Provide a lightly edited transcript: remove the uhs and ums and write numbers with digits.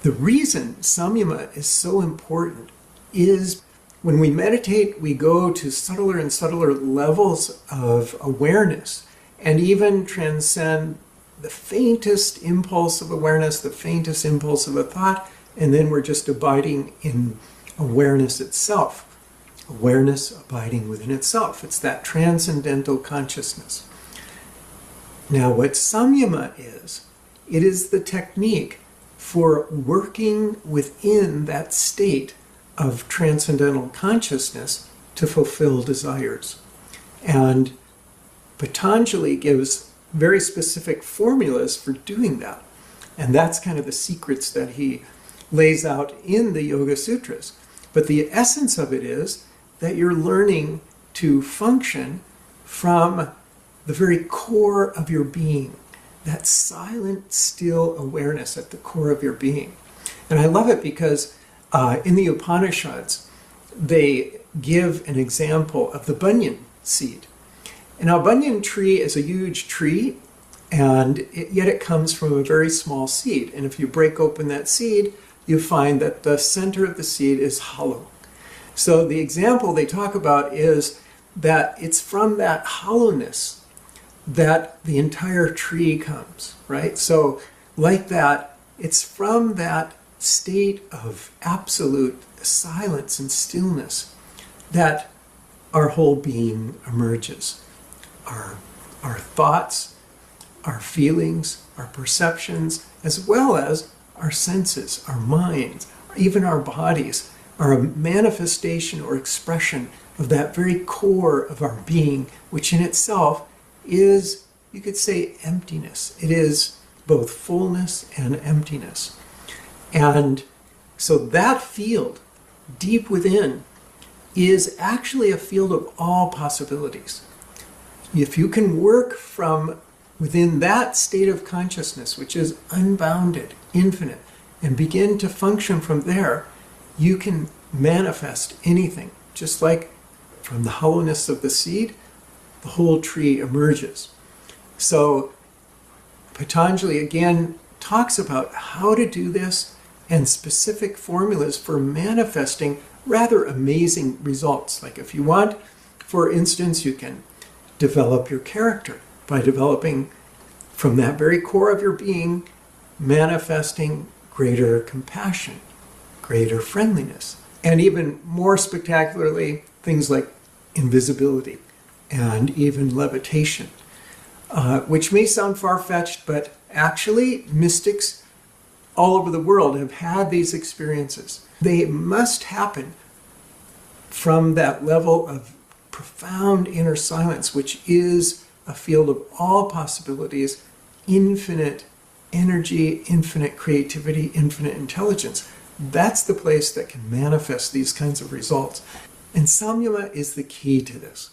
The reason Samyama is so important is when we meditate, we go to subtler and subtler levels of awareness and even transcend the faintest impulse of awareness, the faintest impulse of a thought, and then we're just abiding in awareness itself. Awareness abiding within itself. It's that transcendental consciousness. Now, what Samyama is, it is the technique for working within that state of transcendental consciousness to fulfill desires. And Patanjali gives very specific formulas for doing that. And that's kind of the secrets that he lays out in the Yoga Sutras. But the essence of it is that you're learning to function from the very core of your being, that silent, still awareness at the core of your being. And I love it because in the Upanishads, they give an example of the banyan seed. And now, banyan tree is a huge tree, and yet it comes from a very small seed. And if you break open that seed, you find that the center of the seed is hollow. So the example they talk about is that it's from that hollowness that the entire tree comes, right? So like that, it's from that state of absolute silence and stillness that our whole being emerges. Our thoughts, our feelings, our perceptions, as well as our senses, our minds, even our bodies, are a manifestation or expression of that very core of our being, which in itself is, you could say, emptiness. It is both fullness and emptiness. And so that field, deep within, is actually a field of all possibilities. If you can work from within that state of consciousness, which is unbounded, infinite, and begin to function from there, you can manifest anything. Just like from the hollowness of the seed, the whole tree emerges. So Patanjali again talks about how to do this and specific formulas for manifesting rather amazing results. Like if you want, for instance, you can develop your character by developing from that very core of your being, manifesting greater compassion, greater friendliness, and even more spectacularly, things like invisibility and even levitation, which may sound far-fetched, but actually mystics all over the world have had these experiences. They must happen from that level of profound inner silence, which is a field of all possibilities, infinite energy, infinite creativity, infinite intelligence. That's the place that can manifest these kinds of results. And Samyama is the key to this.